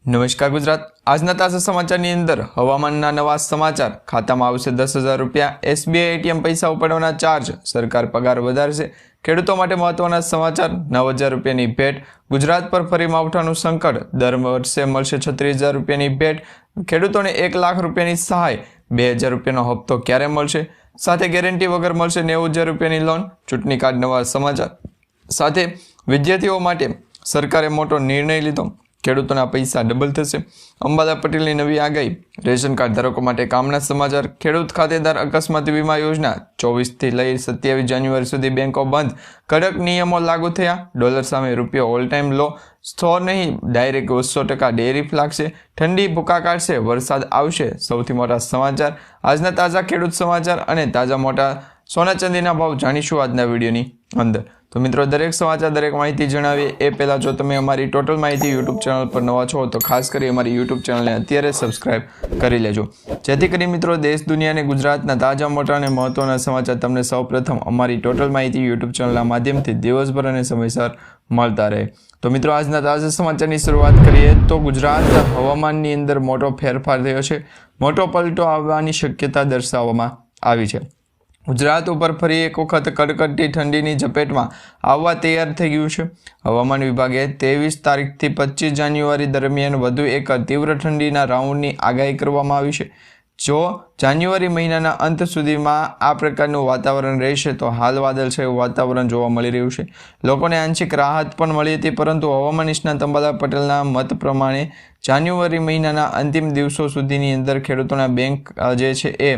નમસ્કાર ગુજરાત આજના તાજા સમાચારની અંદર હવામાનના નવા સમાચાર ખાતામાં આવશે 10,000 રૂપિયા એસબીઆઈ એટીએમ પૈસા ઉપાડવાના ચાર્જ સરકાર પગાર વધારશે ખેડૂતો માટે મહત્વના સમાચાર 9,000 રૂપિયાની ભેટ ગુજરાત પર ફરી માવઠાનું સંકટ દર વર્ષે મળશે 36,000 રૂપિયાની ભેટ ખેડૂતોને 1 લાખ રૂપિયાની સહાય 2,000 રૂપિયાનો હપ્તો ક્યારે મળશે સાથે ગેરંટી વગર મળશે 90,000 રૂપિયાની લોન ચૂંટણી કાર્ડ નવા સમાચાર સાથે વિદ્યાર્થીઓ માટે સરકારે મોટો નિર્ણય લીધો ખેડૂતોના પૈસા ડબલ થશે અંબાલા પટેલની નવી આગાહી રેશન કાર્ડ ધારકો માટે કામના સમાચાર ખેડૂત ખાતેદાર અકસ્માત વીમા યોજના 24 થી લઈ 27 જાન્યુઆરી સુધી બેંકો બંધ કડક નિયમો લાગુ થયા ડોલર સામે રૂપિયો ઓલ ટાઈમ લો સ્ટોર નહીં ડાયરેક્ટ 200% ડેરી લાગશે ઠંડી ભૂકા કાઢશે વરસાદ આવશે સૌથી મોટા સમાચાર આજના તાજા ખેડૂત સમાચાર અને તાજા મોટા સોના ચાંદીના ભાવ જાણીશું આજના વિડીયોની અંદર તો મિત્રો દરેક સમાચાર દરેક માહિતી જણાવીએ એ પહેલાં જો તમે અમારી ટોટલ માહિતી યુટ્યુબ ચેનલ પર નવા છો તો ખાસ કરી અમારી યુટ્યુબ ચેનલને અત્યારે સબસ્ક્રાઇબ કરી લેજો જેથી કરી મિત્રો દેશ દુનિયા અને ગુજરાતના તાજા મોટા અને મહત્વના સમાચાર તમને સૌપ્રથમ અમારી ટોટલ માહિતી યુટ્યુબ ચેનલના માધ્યમથી દિવસભર અને સમયસર મળતા રહે તો મિત્રો આજના તાજા સમાચારની શરૂઆત કરીએ તો ગુજરાત હવામાનની અંદર મોટો ફેરફાર થયો છે મોટો પલટો આવવાની શક્યતા દર્શાવવામાં આવી છે ગુજરાત ઉપર ફરી એક વખત કડકડતી ઠંડીની ઝપેટમાં આવવા તૈયાર થઈ ગયું છે હવામાન વિભાગે 23 તારીખથી 25 જાન્યુઆરી દરમિયાન વધુ એક તીવ્ર ઠંડીના રાઉન્ડની આગાહી કરવામાં આવી છે જો જાન્યુઆરી મહિનાના અંત સુધીમાં આ પ્રકારનું વાતાવરણ રહેશે તો હાલ વાદળછાયું વાતાવરણ જોવા મળી રહ્યું છે લોકોને આંશિક રાહત પણ મળી હતી પરંતુ હવામાન નિષ્ણાત અંબાલા પટેલના મત પ્રમાણે જાન્યુઆરી મહિનાના અંતિમ દિવસો સુધીની અંદર ખેડૂતોના બેંક જે છે એ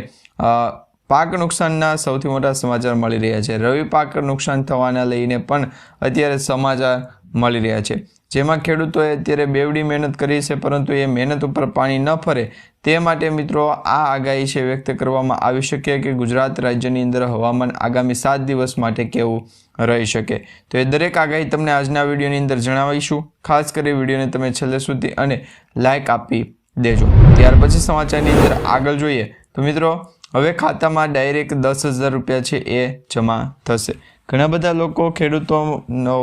પાક નુકસાનના સૌથી મોટા સમાચાર મળી રહ્યા છે રવિ પાક નુકસાન થવાના લઈને પણ અત્યારે સમાચાર મળી રહ્યા છે જેમાં ખેડૂતોએ અત્યારે બેવડી મહેનત કરી છે પરંતુ એ મહેનત ઉપર પાણી ન ફરે તે માટે મિત્રો આ આગાહી છે વ્યક્ત કરવામાં આવી શકે કે ગુજરાત રાજ્યની અંદર હવામાન આગામી 7 દિવસ માટે કેવું રહી શકે તો એ દરેક આગાહી તમને આજના વિડીયોની અંદર જણાવીશું ખાસ કરી વિડીયોને તમે છેલ્લે સુધી અને લાઇક આપી દેજો ત્યાર પછી સમાચારની અંદર આગળ જોઈએ તો મિત્રો હવે ખાતામાં ડાયરેક્ટ 10,000 રૂપિયા છે એ જમા થશે ઘણા બધા લોકો ખેડૂતો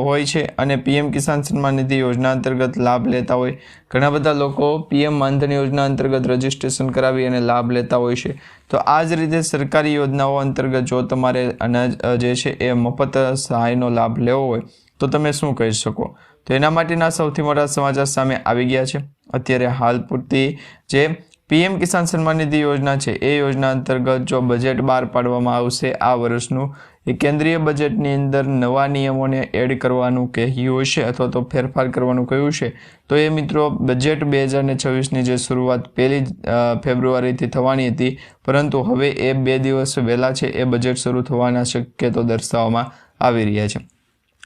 હોય છે અને પીએમ કિસાન સન્માન નિધિ યોજના અંતર્ગત લાભ લેતા હોય ઘણા બધા લોકો પીએમ માનધન યોજના અંતર્ગત રજીસ્ટ્રેશન કરાવી અને લાભ લેતા હોય છે તો આ જ રીતે સરકારી યોજનાઓ અંતર્ગત જો તમારે અનાજ જે છે એ મફત સહાયનો લાભ લેવો હોય તો તમે શું કહી શકો તો એના માટેના સૌથી મોટા સમાચાર સામે આવી ગયા છે અત્યારે હાલ પૂરતી જે પીએમ કિસાન સન્માન નિધિ યોજના છે એ યોજના અંતર્ગત જો બજેટ બહાર પાડવામાં આવશે આ વર્ષનું એ કેન્દ્રીય બજેટની અંદર નવા નિયમોને એડ કરવાનું કહ્યું હશે અથવા તો ફેરફાર કરવાનું કહ્યું છે તો એ મિત્રો બજેટ 2026ની જે શરૂઆત 1 ફેબ્રુઆરીથી થવાની હતી પરંતુ હવે એ 2 દિવસ વહેલા છે એ બજેટ શરૂ થવાના શક્યતો દર્શાવવામાં આવી રહ્યા છે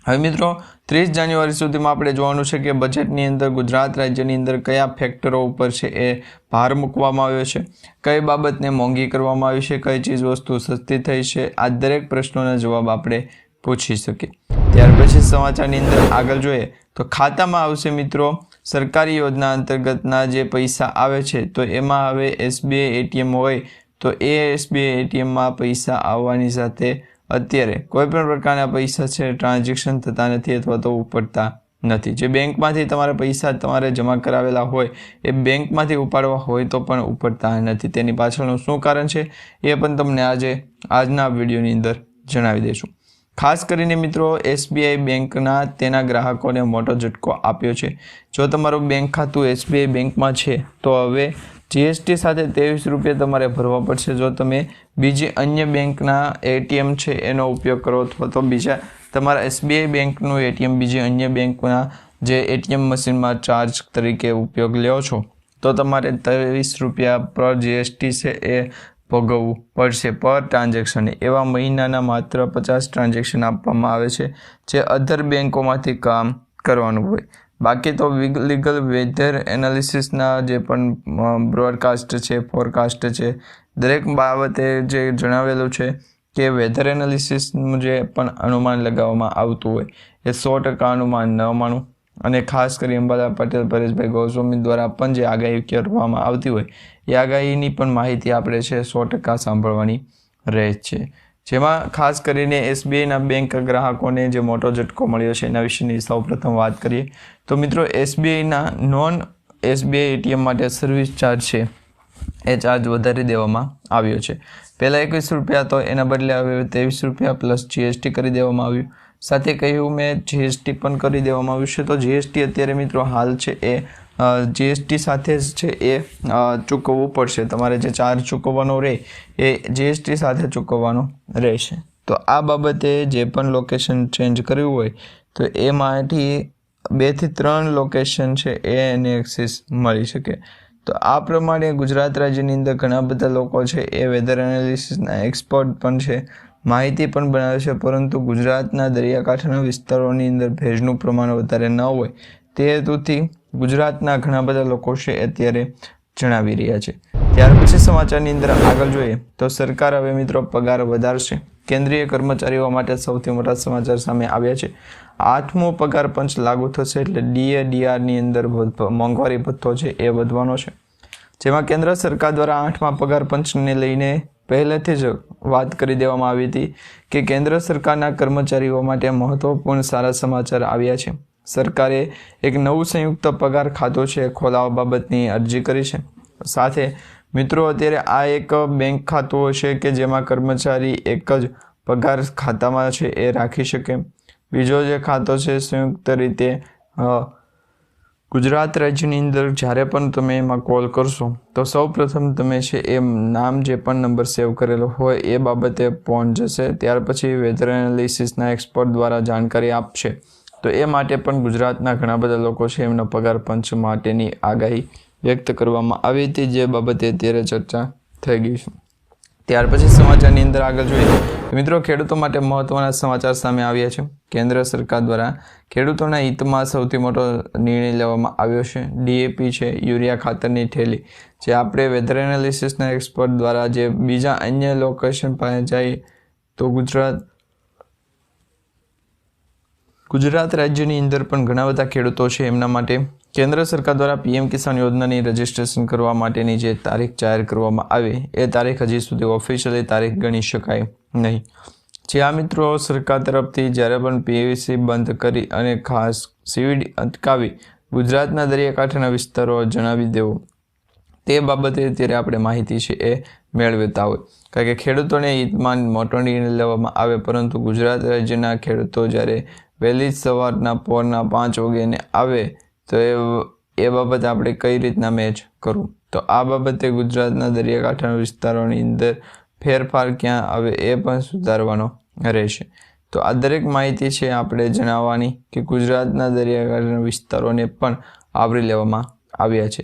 હવે મિત્રો 30 જાન્યુઆરી સુધીમાં આપણે જોવાનું છે કે બજેટની અંદર ગુજરાત રાજ્યની અંદર કયા ફેક્ટરો ઉપર છે એ ભાર મૂકવામાં આવ્યો છે કઈ બાબતને મોંઘી કરવામાં આવી છે કઈ ચીજ વસ્તુ સસ્તી થઈ છે આ દરેક પ્રશ્નોના જવાબ આપણે પૂછી શકીએ ત્યાર પછી સમાચારની અંદર આગળ જોઈએ તો ખાતામાં આવશે મિત્રો સરકારી યોજના અંતર્ગતના જે પૈસા આવે છે તો એમાં હવે એસબીઆઈ એટીએમ હોય તો એ એસબીઆઈ એટીએમમાં પૈસા આવવાની સાથે અત્યારે કોઈપણ પ્રકારના પૈસા છે ટ્રાન્ઝેક્શન થતા નથી અથવા તો ઉપડતા નથી જે બેંકમાંથી તમારા પૈસા તમારે જમા કરાવેલા હોય એ બેંકમાંથી ઉપાડવા હોય તો પણ ઉપડતા નથી તેની પાછળનું શું કારણ છે એ પણ તમને આજના વિડીયોની અંદર જણાવી દઈશું ખાસ કરીને મિત્રો એસબીઆઈ બેંકના તેના ગ્રાહકોને મોટો ઝટકો આપ્યો છે જો તમારું બેંક ખાતું એસબીઆઈ બેંકમાં છે તો હવે જીએસટી સાથે 23 રૂપિયા તમારે ભરવા પડશે જો તમે બીજી અન્ય બેંકના એટીએમ છે એનો ઉપયોગ કરો અથવા તો બીજા તમારા એસબીઆઈ બેંકનું એટીએમ બીજી અન્ય બેંકના જે એટીએમ મશીનમાં ચાર્જ તરીકે ઉપયોગ લ્યો છો તો તમારે 23 રૂપિયા પર જીએસટી છે એ ભોગવવું પડશે પર ટ્રાન્ઝેક્શન એવા મહિનાના માત્ર 50 ટ્રાન્ઝેક્શન આપવામાં આવે છે જે અધર બેંકોમાંથી કામ કરવાનું હોય બાકી તો લીગલ વેધર એનાલિસિસના જે પણ બ્રોડકાસ્ટ છે ફોરકાસ્ટ છે દરેક બાબતે જે જણાવેલું છે કે વેધર એનાલિસિસનું જે પણ અનુમાન લગાવવામાં આવતું હોય એ 100% અનુમાન ન માનવું અને ખાસ કરી અંબાલા પટેલ પરેશભાઈ ગોસ્વામી દ્વારા પણ જે આગાહી કરવામાં આવતી હોય એ આગાહીની પણ માહિતી આપણે છે 100% સાંભળવાની રહે છે જેમાં ખાસ કરીને એસબીઆઈના બેંક ગ્રાહકોને જે મોટો ઝટકો મળ્યો છે એના વિશેની સૌપ્રથમ વાત કરીએ તો મિત્રો એસબીઆઈના નોન SBI ATM માટે સર્વિસ ચાર્જ છે એ ચાર્જ વધારી દેવામાં આવ્યો છે. પહેલાં 21 રૂપિયા તો એના બદલે હવે 23 રૂપિયા પ્લસ GST કરી દેવામાં આવ્યું. સાથે કહ્યું મેં GST પણ કરી દેવામાં આવ્યું છે. તો GST અત્યારે મિત્રો હાલ છે એ GST સાથે જ છે એ ચૂકવવું પડશે. તમારે જે ચાર્જ ચૂકવવાનો રહે એ GST સાથે ચૂકવવાનો રહેશે. તો આ બાબતે જે પણ લોકેશન ચેન્જ કર્યું હોય તો એમાંથી 2 થી 3 લોકેશન છે એને એક્સેસ મળી શકે. તો આ પ્રમાણે ગુજરાત રાજ્યની અંદર ઘણા બધા લોકો છે એ વેધર એનાલિસિસના એક્સપર્ટ પણ છે, માહિતી પણ બનાવે છે, પરંતુ ગુજરાતના દરિયાકાંઠાના વિસ્તારોની અંદર ભેજનું પ્રમાણ વધારે ન હોય તે હેતુથી ગુજરાતના ઘણા બધા લોકો છે અત્યારે જણાવી રહ્યા છે. ત્યાર પછી સમાચારની અંદર આગળ જોઈએ તો સરકાર હવે મિત્રો પગાર વધારશે. કેન્દ્રીય કર્મચારીઓ માટે સૌથી મોટા સમાચાર સામે આવ્યા છે. 8મો પગાર પંચ લાગુ થશે એટલે DADRની અંદર મોંઘવારી ભથ્થો છે એ વધવાનો છે. જેમાં કેન્દ્ર સરકાર દ્વારા 8મા પગાર પંચને લઈને પહેલેથી જ વાત કરી દેવામાં આવી હતી કે કેન્દ્ર સરકારના કર્મચારીઓ માટે મહત્વપૂર્ણ સારા સમાચાર આવ્યા છે. સરકારે એક નવું સંયુક્ત પગાર ખાતું છે ખોલાવવા બાબતની અરજી કરી છે. સાથે મિત્રો અત્યારે આ એક બેંક ખાતું હશે કે જેમાં કર્મચારી એક જ પગાર ખાતામાં છે એ રાખી શકે. બીજો જે ખાતો છે સંયુક્ત રીતે ગુજરાત રાજ્યની અંદર જ્યારે પણ તમે એમાં કોલ કરશો તો સૌ પ્રથમ તમે છે એ નામ જે પણ નંબર સેવ કરેલો હોય એ બાબતે પહોંચ જશે. ત્યાર પછી વેધર એનાલિસિસના એક્સપર્ટ દ્વારા જાણકારી આપશે. તો એ માટે પણ ગુજરાતના ઘણા બધા લોકો છે એમના પગાર પંચ માટેની આગાહી વ્યક્ત કરવામાં આવી હતી, જે બાબતે અત્યારે ચર્ચા થઈ ગઈ છે. ત્યાર પછી સમાચારની અંદર આગળ જોઈએ મિત્રો, ખેડૂતો માટે મહત્વના સમાચાર સામે આવ્યા છે. કેન્દ્ર સરકાર દ્વારા ખેડૂતોના હિતમાં સૌથી મોટો નિર્ણય લેવામાં આવ્યો છે. DAP છે યુરિયા ખાતરની થેલી જે આપણે વેધર એનાલિસિસના એક્સપર્ટ દ્વારા જે બીજા અન્ય લોકેશન પાસે જાય તો ગુજરાત રાજ્યની અંદર પણ ઘણા બધા ખેડૂતો છે એમના માટે કેન્દ્ર સરકાર દ્વારા PM કિસાન યોજનાની રજીસ્ટ્રેશન કરવા માટેની જે તારીખ જાહેર કરવામાં આવી એ તારીખ હજી સુધી ઓફિશિયલી તારીખ ગણી શકાય નહીં. જ્યાં મિત્રો સરકાર તરફથી જ્યારે પણ PVC બંધ કરી અને ખાસ CVD અટકાવી ગુજરાતના દરિયાકાંઠાના વિસ્તારો જણાવી દેવો તે બાબતે અત્યારે આપણે માહિતી છે એ મેળવતા હોય. કારણ કે ખેડૂતોને હિતમાં મોટો નિર્ણય લેવામાં આવે, પરંતુ ગુજરાત રાજ્યના ખેડૂતો જ્યારે વહેલી સવારના પોરના 5 વાગ્યાને આવે તો એ બાબતે આપણે કઈ રીતના મેચ કરવું. તો આ બાબતે ગુજરાતના દરિયાકાંઠાના વિસ્તારોની અંદર ફેરફાર ક્યાં આવે એ પણ સુધારવાનો રહેશે. તો આ દરેક માહિતી છે આપણે જણાવવાની કે ગુજરાતના દરિયાકાંઠાના વિસ્તારોને પણ આવરી લેવામાં આવ્યા છે.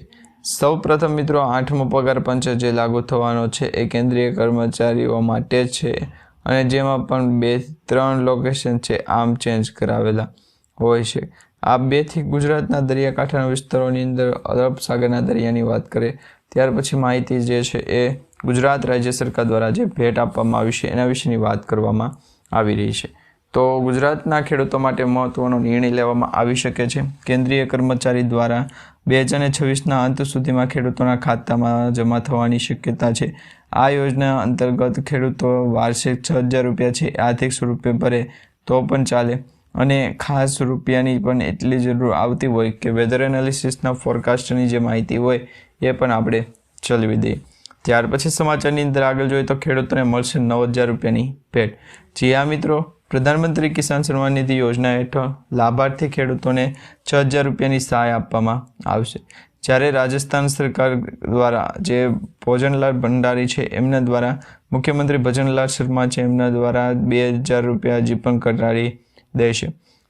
સૌ પ્રથમ મિત્રો 8મો પગાર પંચ જે લાગુ થવાનો છે એ કેન્દ્રીય કર્મચારીઓ માટે છે અને જેમાં પણ 2 થી 3 લોકેશન છે આમ ચેન્જ કરાવેલા હોય છે. આ 2 થી ગુજરાતના દરિયાકાંઠાના વિસ્તારોની અંદર અરબ સાગરના દરિયાની વાત કરે ત્યાર પછી માહિતી જે છે એ ગુજરાત રાજ્ય સરકાર દ્વારા જે ભેટ આપવામાં આવી છે એના વિશેની વાત કરવામાં આવી રહી છે. તો ગુજરાતના ખેડૂતો માટે મહત્વનો નિર્ણય લેવામાં આવી શકે છે. કેન્દ્રીય કર્મચારી દ્વારા 2026ના અંત સુધીમાં ખેડૂતોના ખાતામાં જમા થવાની શક્યતા છે. આ યોજના અંતર્ગત ખેડૂતો વાર્ષિક 6,000 રૂપિયા છે આર્થિક સ્વરૂપે ભરે તો પણ ચાલે અને ખાસ રૂપિયાની પણ એટલી જરૂર આવતી હોય કે વેધર એનાલિસિસના ફોરકાસ્ટની જે માહિતી હોય એ પણ આપણે ચલાવી દઈએ. ત્યાર પછી સમાચારની અંદર આગળ જોઈએ તો ખેડૂતોને મળશે 9,000 રૂપિયાની ભેટ. જી હા મિત્રો, પ્રધાનમંત્રી કિસાન સન્માન નિધિ યોજના હેઠળ લાભાર્થી ખેડૂતોને 6,000 રૂપિયાની સહાય આપવામાં આવશે. જ્યારે રાજસ્થાન સરકાર દ્વારા જે ભોજનલાલ ભંડારી છે એમના દ્વારા મુખ્યમંત્રી ભજનલાલ શર્મા છે એમના દ્વારા 2,000 રૂપિયા હજી પણ ઘટાડી દેશે.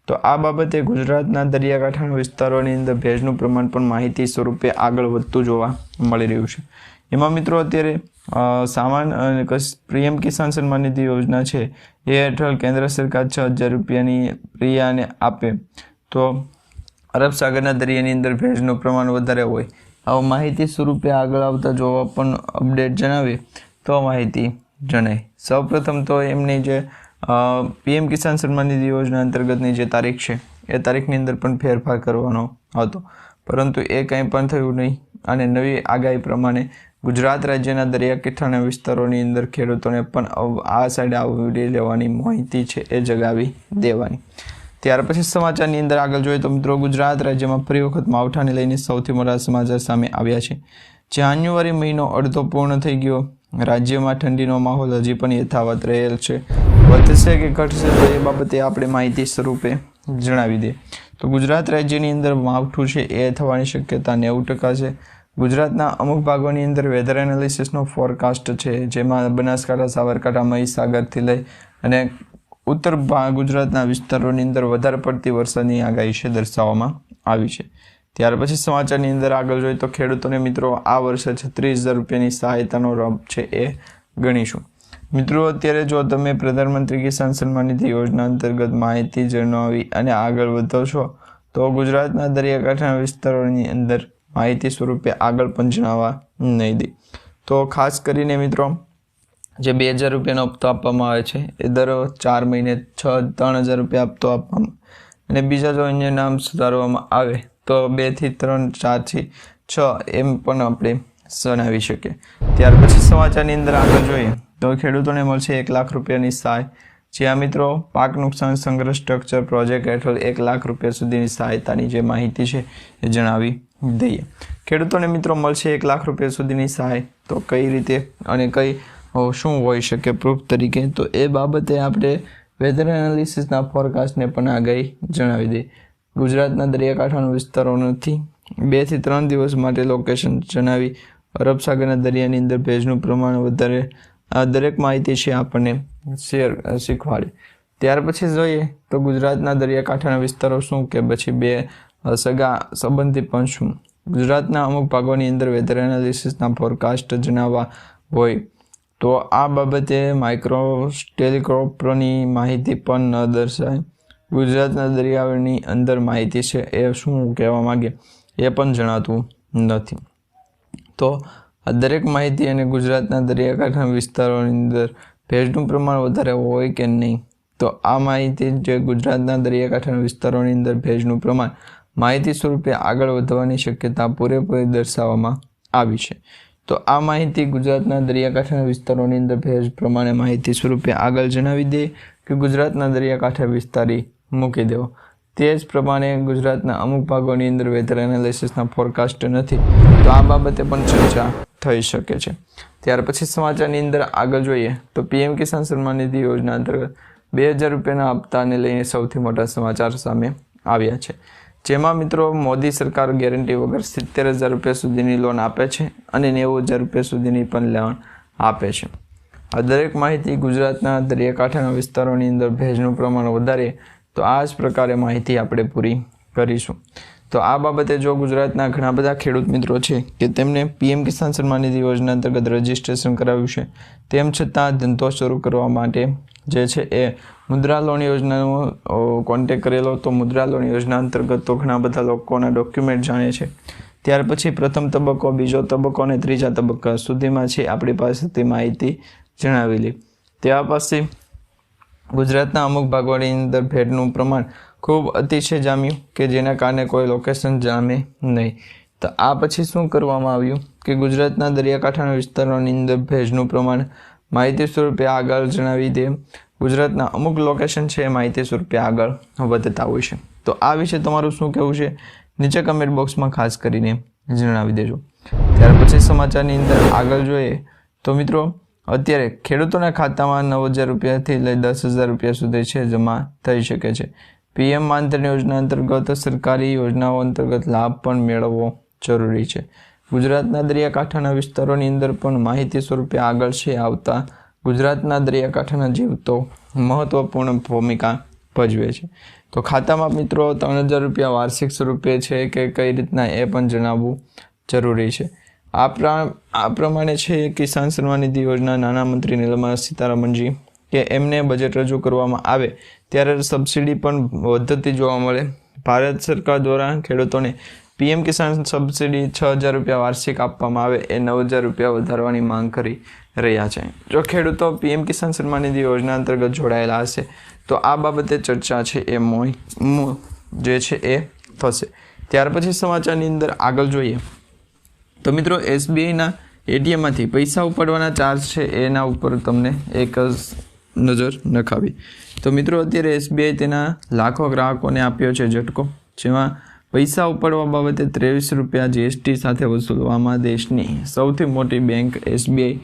તો આ બાબતે ગુજરાતના દરિયાકાંઠાના વિસ્તારોની અંદર ભેજનું પ્રમાણ પણ માહિતી સ્વરૂપે આગળ વધતું જોવા મળી રહ્યું છે. એમાં મિત્રો અત્યારે સામાન અને PM કિસાન સન્માન નિધિ યોજના છે એ હેઠળ કેન્દ્ર સરકાર 6,000 રૂપિયાની પ્રિયાને આપે તો અરબ સાગરના દરિયાની અંદર ભેજનું પ્રમાણ વધારે હોય આવું માહિતી સ્વરૂપે આગળ આવતા જોવા પણ અપડેટ જણાવીએ તો માહિતી જણાય. સૌપ્રથમ તો એમની જે PM કિસાન સન્માન નિધિ યોજના અંતર્ગતની જે તારીખ છે એ તારીખની અંદર પણ ફેરફાર કરવાનો હતો, પરંતુ એ કંઈ પણ થયું નહીં અને નવી આગાહી પ્રમાણે ગુજરાત રાજ્યના દરિયાકાંઠાના વિસ્તારોની અંદર ખેડૂતોને પણ આ સાઈડ આવરી લેવાની માહિતી છે એ જગાવી દેવાની. ત્યાર પછી સમાચારની અંદર આગળ જોઈએ તો મિત્રો ગુજરાત રાજ્યમાં ફરી વખત માવઠાને લઈને સૌથી મોટા સમાચાર સામે આવ્યા છે। જાન્યુઆરી મહિનો અડધો પૂર્ણ થઈ ગયો, રાજ્યમાં ઠંડીનો માહોલ હજી પણ યથાવત રહેલ છે। વધશે કે ઘટશે તો એ બાબતે આપણે માહિતી સ્વરૂપે જણાવી દઈએ તો ગુજરાત રાજ્યની અંદર માવઠું છે એ થવાની શક્યતા 90% છે। ગુજરાતના અમુક ભાગોની અંદર વેધર એનાલિસિસનો ફોરકાસ્ટ છે, જેમાં બનાસકાંઠા, સાબરકાંઠા, મહીસાગરથી લઈ અને ઉત્તર ગુજરાતના વિસ્તારોની અંદર વધારે પડતી વરસાદની આગાહી છે દર્શાવવામાં આવી છે। ત્યાર પછી સમાચારની અંદર આગળ જોઈએ તો ખેડૂતોને મિત્રો આ વર્ષે 36,000 રૂપિયાની સહાયતાનો લાભ છે એ ગણીશું। મિત્રો અત્યારે જો તમે પ્રધાનમંત્રી કિસાન સન્માન નિધિ યોજના અંતર્ગત માહિતી જણાવી અને આગળ વધો છો તો ગુજરાતના દરિયાકાંઠાના વિસ્તારોની અંદર માહિતી સ્વરૂપે આગળ પણ જણાવવા નહીં દે। તો ખાસ કરીને મિત્રો જે 2,000 રૂપિયાનો હપ્તો આપવામાં આવે છે એ દર 4 મહિને 3,000 રૂપિયા હપ્તો આપવામાં, અને બીજા જો અન્ય નામ સુધારવામાં આવે તો 2 થી 3, 4 થી 6 એમ પણ આપણે જણાવી શકીએ। ત્યાર પછી સમાચારની અંદર આગળ જોઈએ તો ખેડૂતોને મળશે 1 લાખ રૂપિયાની સહાય, જ્યાં મિત્રો પાક નુકસાન સંગ્રહ સ્ટ્રક્ચર પ્રોજેક્ટ હેઠળ 1 લાખ રૂપિયા સુધીની સહાયતાની જે માહિતી છે એ જણાવી દઈએ। ખેડૂતોને મિત્રો મળશે 1 લાખ રૂપિયા સુધીની સહાય, તો કઈ રીતે અને શું હોઈ શકે પ્રૂફ તરીકે, તો એ બાબતે આપણે વેધર એનાલિસિસના ફોરકાસ્ટને પણ આગાહી જણાવી દઈએ। ગુજરાતના દરિયાકાંઠાના વિસ્તારોથી 2 થી 3 દિવસ માટે લોકેશન જણાવી અરબ સાગરના દરિયાની અંદર ભેજનું પ્રમાણ વધારે, આ દરેક માહિતી છે આપણને શીખવાડે। ત્યાર પછી જોઈએ તો ગુજરાતના દરિયાકાંઠાના વિસ્તારો શું કે પછી 2 સગા સંબંધી પણ શું, ગુજરાતના અમુક ભાગોની અંદર વેધર એનાલિસિસના ફોરકાસ્ટ જણાવવા હોય તો આ બાબતે માઇક્રો ટેલિક્રોપની માહિતી પણ ન દર્શાય। ગુજરાતના દરિયાની અંદર માહિતી છે એ શું કહેવા માગે એ પણ જણાતું નથી। તો આ દરેક માહિતી અને ગુજરાતના દરિયાકાંઠાના વિસ્તારોની અંદર ભેજનું પ્રમાણ વધારે હોય કે નહીં, તો આ માહિતી જે ગુજરાતના દરિયાકાંઠાના વિસ્તારોની અંદર ભેજનું પ્રમાણ માહિતી સ્વરૂપે આગળ વધવાની શક્યતા પૂરેપૂરી દર્શાવવામાં આવી છે। તો આ માહિતી ગુજરાતના દરિયાકાંઠાના વિસ્તારોની અંદર ભેજ પ્રમાણે માહિતી સ્વરૂપે આગળ જણાવી દે કે ગુજરાતના દરિયાકાંઠા વિસ્તારી મૂકી દેવો। તે જ પ્રમાણે ગુજરાતના અમુક ભાગોની અંદર વેધર એનાલિસિસના ફોરકાસ્ટ નથી, તો આ બાબતે પણ ચર્ચા થઈ શકે છે। ત્યાર પછી સમાચારની અંદર આગળ જોઈએ તો પીએમ કિસાન સન્માન નિધિ યોજના અંતર્ગત 2,000 રૂપિયાના હપ્તાને લઈને સૌથી મોટા સમાચાર સામે આવ્યા છે, જેમાં મિત્રો મોદી સરકાર ગેરંટી વગર 70,000 રૂપિયા સુધીની લોન આપે છે અને 90,000 રૂપિયા સુધીની પણ લોન આપે છે। આ દરેક માહિતી ગુજરાતના દરિયાકાંઠાના વિસ્તારોની અંદર ભેજનું પ્રમાણ વધારે તો આ જ પ્રકારે માહિતી આપણે પૂરી કરીશું। તો આ બાબતે જો ગુજરાતના ઘણા બધા ખેડૂત મિત્રો છે કે તેમને પીએમ કિસાન સન્માન નિધિ યોજના અંતર્ગત રજીસ્ટ્રેશન કરાવ્યું છે, તેમ છતાં ધંધો શરૂ કરવા માટે જે છે એ મુદ્રા લોન યોજનાનો કોન્ટેક્ટ કરેલો, તો મુદ્રા લોન યોજના અંતર્ગત તો ઘણા બધા લોકોના ડોક્યુમેન્ટ જાણે છે। ત્યાર પછી પ્રથમ તબક્કો, બીજો તબક્કો અને ત્રીજા તબક્કા સુધીમાં છે આપણી પાસેથી માહિતી જણાવેલી। ત્યાર પછી ગુજરાતના અમુક ભાગોની અંદર ભેજનું પ્રમાણ ખૂબ અતિશય જામ્યું કે જેના કારણે કોઈ લોકેશન જામે નહીં। તો આ પછી શું કરવામાં આવ્યું કે ગુજરાતના દરિયાકાંઠાના વિસ્તારોની અંદર ભેજનું પ્રમાણ માહિતી સ્વરૂપે આગળ જણાવી દે। ગુજરાતના અમુક લોકેશન છે એ માહિતી સ્વરૂપે આગળ વધતા હોય છે। તો આ વિશે તમારું શું કહેવું છે નીચે કમેન્ટ બોક્સમાં ખાસ કરીને જણાવી દેજો। ત્યાર પછી સમાચારની અંદર આગળ જોઈએ તો મિત્રો અત્યારે ખેડૂતોના ખાતામાં 9,000 રૂપિયાથી લઈ 10,000 રૂપિયા સુધી છે જમા થઈ શકે છે। પીએમ માનધન યોજના અંતર્ગત સરકારી યોજનાઓ અંતર્ગત લાભ પણ મેળવવો જરૂરી છે। ગુજરાતના દરિયાકાંઠાના વિસ્તારોની અંદર પણ માહિતી સ્વરૂપે આગળ છે આવતા ગુજરાતના દરિયાકાંઠાના જીવ તો મહત્વપૂર્ણ ભૂમિકા ભજવે છે। તો ખાતામાં મિત્રો 3,000 રૂપિયા વાર્ષિક સ્વરૂપે છે કે કઈ રીતના એ પણ જણાવવું જરૂરી છે। આ પ્રમાણે છે કિસાન સન્માન નિધિ યોજના નાણામંત્રી નિર્મલા સીતારમણજી કે એમને બજેટ રજૂ કરવામાં આવે ત્યારે સબસિડી પણ વધતી જોવા મળે। ભારત સરકાર દ્વારા ખેડૂતોને પીએમ કિસાન સબસિડી 6,000 રૂપિયા વાર્ષિક આપવામાં આવે એ 9,000 રૂપિયા વધારવાની માંગ કરી રહ્યા છે। જો ખેડૂતો પીએમ કિસાન સન્માન નિધિ યોજના અંતર્ગત જોડાયેલા હશે તો આ બાબતે ચર્ચા છે એ જે છે એ થશે। ત્યાર પછી સમાચારની અંદર આગળ જોઈએ તો મિત્રો એસબીઆઈના એટીએમમાંથી પૈસા ઉપાડવાના ચાર્જ છે એના ઉપર તમને એક નજર નખાવી. તો મિત્રો અત્યારે એસબીઆઈ તેના લાખો ગ્રાહકોને આપ્યો છે ઝટકો, જેમાં પૈસા ઉપાડવા બાબતે 23 રૂપિયા જીએસટી સાથે વસૂલવામાં દેશની સૌથી મોટી બેંક એસબીઆઈ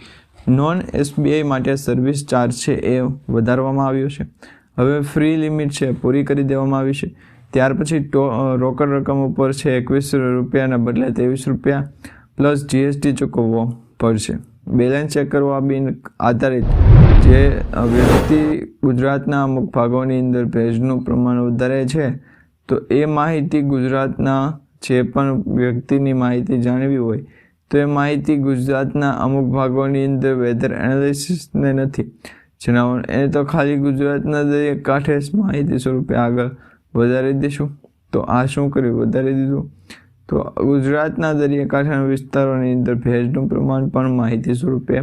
નોન એસબીઆઈ માટે સર્વિસ ચાર્જ છે એ વધારવામાં આવ્યો છે. હવે ફ્રી લિમિટ છે પૂરી કરી દેવામાં આવી છે. ત્યાર પછી રોકડ રકમ ઉપર છે 21 રૂપિયાના બદલે 23 રૂપિયા પ્લસ જીએસટી ચૂકવવો પડશે. બેલેન્સ ચેક કરવા બિન આધારિત જે વ્યક્તિ ગુજરાતના અમુક ભાગોની અંદર ભેજનું પ્રમાણ વધારે છે, તો એ માહિતી ગુજરાતના જે પણ વ્યક્તિની માહિતી જાણવી હોય તો એ માહિતી ગુજરાતના અમુક ભાગોની અંદર વેધર એનાલિસિસને નથી જણાવવાનું, એને તો ખાલી ગુજરાતના દરિયા કાંઠે માહિતી સ્વરૂપે આગળ વધારી દઈશું. તો આ શું કર્યું? વધારી દીધું. તો ગુજરાતના દરિયાકાંઠાના વિસ્તારોની અંદર ભેજનું પ્રમાણ પણ માહિતી સ્વરૂપે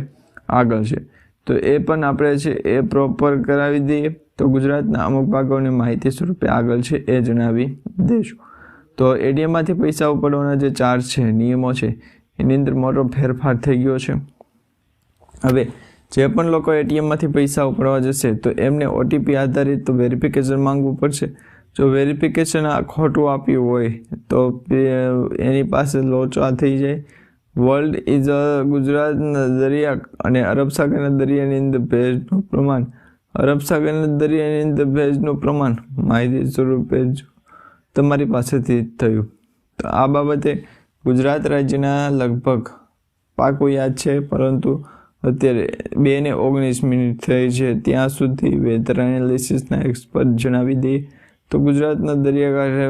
આગળ છે, તો એ પણ આપણે છે એ પ્રોપર કરાવી દઈએ. તો ગુજરાતના અમુક ભાગોની માહિતી સ્વરૂપે આગળ છે એ જણાવી દઈશું. તો એટીએમમાંથી પૈસા ઉપાડવાના જે ચાર્જ છે, નિયમો છે, એની અંદર મોટો ફેરફાર થઈ ગયો છે. હવે જે પણ લોકો એટીએમમાંથી પૈસા ઉપાડવા જશે તો એમને ઓટીપી આધારિત વેરિફિકેશન માંગવું પડશે. જો વેરિફિકેશન ખોટું આપ્યું હોય તો એની પાસે લોચા થઈ જાય. વર્લ્ડ ઇઝ ગુજરાતના દરિયા અને અરબ સાગરના દરિયાની અંદર ભેજનું પ્રમાણ માહિતી સ્વરૂપે તમારી પાસેથી થયું. તો આ બાબતે ગુજરાત રાજ્યના લગભગ પાકું યાદ છે, પરંતુ અત્યારે 2:19 થઈ છે, ત્યાં સુધી વેધર એનાલિસિસના એક્સપર્ટ જણાવી દઈએ તો ગુજરાતના દરિયાકાંઠે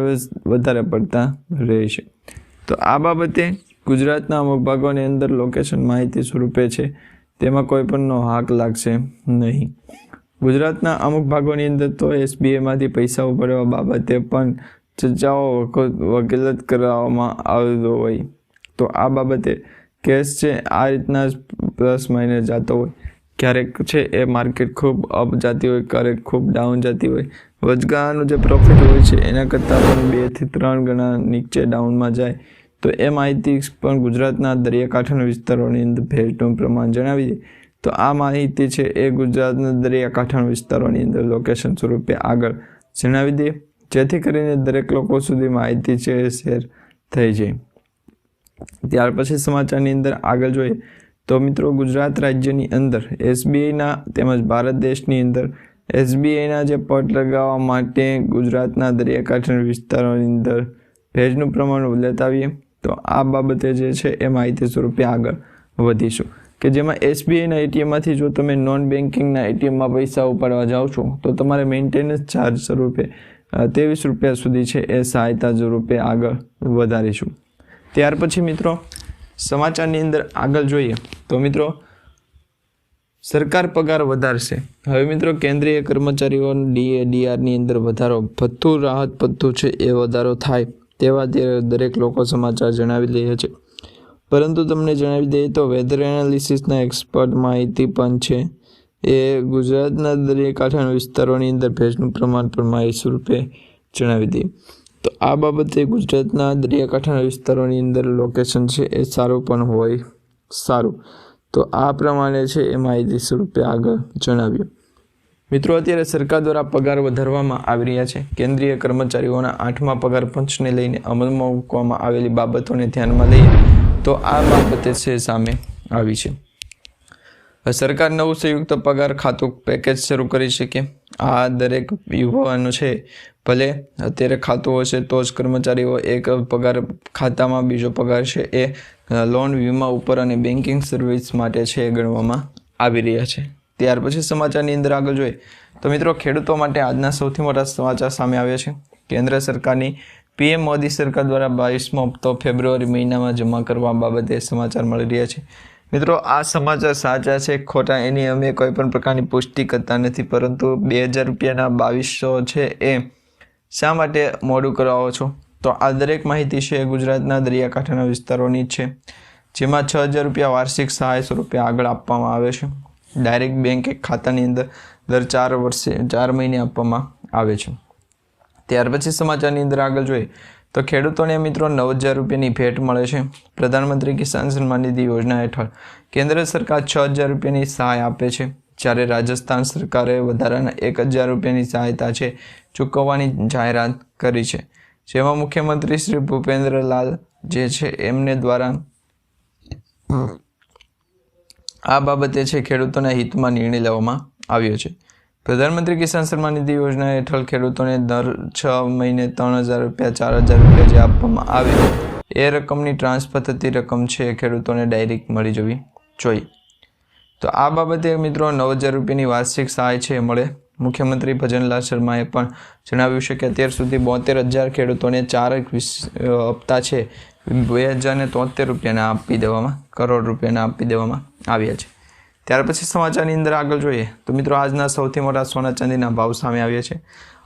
વધારે પડતા રહેશે. તો આ બાબતે ગુજરાતના અમુક ભાગોની અંદર લોકેશન માહિતી સ્વરૂપે છે, તેમાં કોઈ પણનો હાક લાગશે નહીં. ગુજરાતના અમુક ભાગોની અંદર તો એસબીઆઈમાંથી પૈસા ઉપાડવા બાબતે પણ ચર્ચાઓ વકીલાત કરવામાં આવતો હોય, તો આ બાબતે કેસ છે આ રીતના પ્લસ માઇનસ જતો હોય. ક્યારેક છે એ માર્કેટ ખૂબ અપ જતી હોય, ક્યારેક ખૂબ ડાઉન જતી હોય. વચગાળાનું જે પ્રોફિટ હોય છે એના કરતાં પણ 2 થી 3 ગણા નીચે ડાઉનમાં જાય, તો એ માહિતી પણ ગુજરાતના દરિયાકાંઠાના વિસ્તારોની અંદર ભેજનું પ્રમાણ જણાવી દે. તો આ માહિતી છે એ ગુજરાતના દરિયાકાંઠાના વિસ્તારોની અંદર લોકેશન સ્વરૂપે આગળ જણાવી દે, જેથી કરીને દરેક લોકો સુધી માહિતી છે એ શેર થઈ જાય. ત્યાર પછી સમાચારની અંદર આગળ જોઈએ તો મિત્રો, ગુજરાત રાજ્યની અંદર એસબીઆઈના તેમજ ભારત દેશની અંદર એસબીઆઈના જે પટ લગાવવા માટે ગુજરાતના દરિયાકાંઠાના વિસ્તારોની અંદર ભેજનું પ્રમાણ બતાવીએ તો આ બાબતે જે છે એ માહિતી સ્વરૂપે આગળ વધીશું, કે જેમાં એસબીઆઈના એટીએમમાંથી જો તમે નોન બેન્કિંગના એટીએમમાં પૈસા ઉપાડવા જાઓ છો તો તમારે મેન્ટેનન્સ ચાર્જ સ્વરૂપે 23 રૂપિયા સુધી છે એ સહાયતા સ્વરૂપે આગળ વધારીશું. ત્યાર પછી મિત્રો સમાચારની અંદર આગળ જોઈએ તો મિત્રો, સરકાર પગાર વધારશે. હવે મિત્રો કેન્દ્રીય કર્મચારીઓ ડીઆરની અંદર વધારો, ભથ્થું રાહત ભથ્થું છે એ વધારો થાય તેવા દરેક લોકો સમાચાર જણાવી રહ્યા છે. પરંતુ તમને જણાવી દઈએ તો વેધર એનાલિસિસના એક્સપર્ટ માહિતી પણ છે એ ગુજરાતના દરિયાકાંઠાના વિસ્તારોની અંદર ભેજનું પ્રમાણ પણ માહિતી સ્વરૂપે જણાવી દઈએ. તો આ બાબતે ગુજરાતના દરિયાકાંઠાના વિસ્તારોની અંદર લોકેશન છે એ સારું પણ હોય સારું. તો આ પ્રમાણે છે એ માહિતી સ્વરૂપે આગળ જણાવ્યું. મિત્રો અત્યારે સરકાર દ્વારા પગાર વધારવામાં આવી રહ્યા છે. કેન્દ્રીય કર્મચારીઓના 8મા પગાર પંચને લઈને અમલમાં મૂકવામાં આવેલી બાબતોને ધ્યાનમાં લઈએ તો આ બાબતે છે સામે આવી છે. સરકાર નવું સંયુક્ત પગાર ખાતું પેકેજ શરૂ કરી શકે. આ દરેક યુવાનો છે ભલે અત્યારે ખાતું હશે તો જ કર્મચારીઓ એક પગાર ખાતામાં બીજો પગાર છે એ લોન, વીમા ઉપર અને બેન્કિંગ સર્વિસ માટે છે એ ગણવામાં આવી રહ્યા છે. ત્યાર પછી સમાચારની અંદર આગળ જોઈએ તો મિત્રો, ખેડૂતો માટે આજના સૌથી મોટા સમાચાર સામે આવ્યા છે. કેન્દ્ર સરકારની પીએમ મોદી સરકાર દ્વારા 22મો હપ્તો ફેબ્રુઆરી મહિનામાં જમા કરવા બાબતે સમાચાર મળી રહ્યા છે. મિત્રો આ સમાચાર સાચા છે ખોટા એની અમે કોઈ પણ પ્રકારની પુષ્ટિ કરતા નથી, પરંતુ 2000 રૂપિયાના 2200 છે એ શા માટે મોડું કરાવો છો? તો આ દરેક માહિતી છે ગુજરાતના દરિયાકાંઠાના વિસ્તારોની છે, જેમાં 6000 રૂપિયા વાર્ષિક સહાય સ્વરૂપે આગળ આપવામાં આવે છે. ડાયરેક્ટ બેંક ખાતાની અંદર દર 4 મહિને આપવામાં આવે છે. ત્યાર પછી સમાચારની અંદર આગળ જોઈએ તો ખેડૂતોને મિત્રો 9000 રૂપિયાની ભેટ મળે છે. પ્રધાનમંત્રી કિસાન સન્માન નિધિ યોજના હેઠળ કેન્દ્ર સરકાર 6000 રૂપિયાની સહાય આપે છે, જ્યારે રાજસ્થાન સરકારે વધારાના 1000 રૂપિયાની સહાયતા છે ચૂકવવાની જાહેરાત કરી છે, જેમાં મુખ્યમંત્રી શ્રી ભૂપેન્દ્રલાલ જે છે એમને દ્વારા આ બાબતે છે ખેડૂતોના હિતમાં નિર્ણય લેવામાં આવ્યો છે। પ્રધાનમંત્રી કિસાન સન્માન નિધિ યોજના હેઠળ ખેડૂતોને દર 6 મહિને 3000 રૂપિયા 4000 રૂપિયા જે આપવામાં આવે એ રકમની ટ્રાન્સફર થતી રકમ છે ખેડૂતોને ડાયરેક્ટ મળી જવી જોઈએ। તો આ બાબતે મિત્રો 9000 રૂપિયાની વાર્ષિક સહાય છે મળે। મુખ્યમંત્રી ભજનલાલ શર્માએ પણ જણાવ્યું છે કે અત્યાર સુધી 72000 ખેડૂતોને 4 હપ્તા છે 2073 રૂપિયાના આપી દેવામાં કરોડ રૂપિયાના આપી દેવામાં આવ્યા છે। ત્યાર પછી સમાચારની અંદર આગળ જોઈએ તો મિત્રો આજના સૌથી મોટા સોના ચાંદીના ભાવ સામે આવ્યા છે।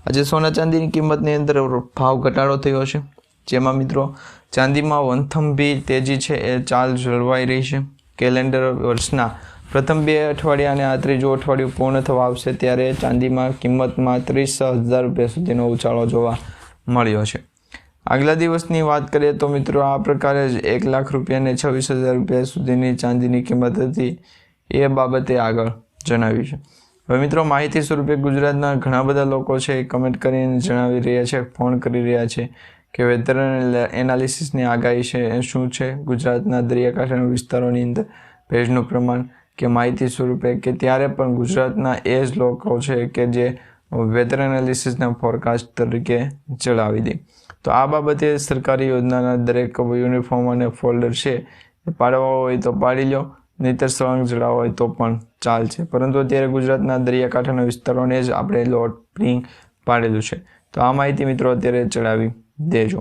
આજે સોના ચાંદીની કિંમતની અંદર ભાવ ઘટાડો થયો છે, જેમાં મિત્રો ચાંદીમાં વનથંભી તેજી છે એ ચાલ જળવાઈ રહી છે। કેલેન્ડર વર્ષના પ્રથમ 2 અઠવાડિયા અને આ ત્રીજું અઠવાડિયું પૂર્ણ થવા આવશે ત્યારે ચાંદીમાં કિંમતમાં 30000 રૂપિયા સુધીનો ઉછાળો જોવા મળ્યો છે। આગલા દિવસની વાત કરીએ તો મિત્રો આ પ્રકારે જ 1 લાખ રૂપિયા અને 26000 રૂપિયા સુધીની ચાંદીની કિંમત હતી એ બાબતે આગળ જણાવ્યું છે। હવે મિત્રો માહિતી સ્વરૂપે ગુજરાતના ઘણા બધા લોકો છે એ કમેન્ટ કરીને જણાવી રહ્યા છે, ફોન કરી રહ્યા છે કે વેધર એનાલિસિસની આગાહી છે એ શું છે, ગુજરાતના દરિયાકાંઠાના વિસ્તારોની અંદર ભેજનું પ્રમાણ કે માહિતી સ્વરૂપે કે ત્યારે પણ ગુજરાતના એ જ લોકો છે કે જે વેધર એનાલિસિસના ફોરકાસ્ટ તરીકે જણાવી દે। તો આ બાબતે સરકારી યોજનાના દરેક યુનિફોર્મ અને ફોલ્ડર છે એ પાડવા હોય તો પાડી લો, નહીતર સળંગ જણાવવા હોય તો પણ ચાલશે, પરંતુ અત્યારે ગુજરાતના દરિયાકાંઠાના વિસ્તારોને જ આપણે લોટ પ્રિંગ પાડેલું છે। તો આ માહિતી મિત્રો અત્યારે ચડાવી દેજો।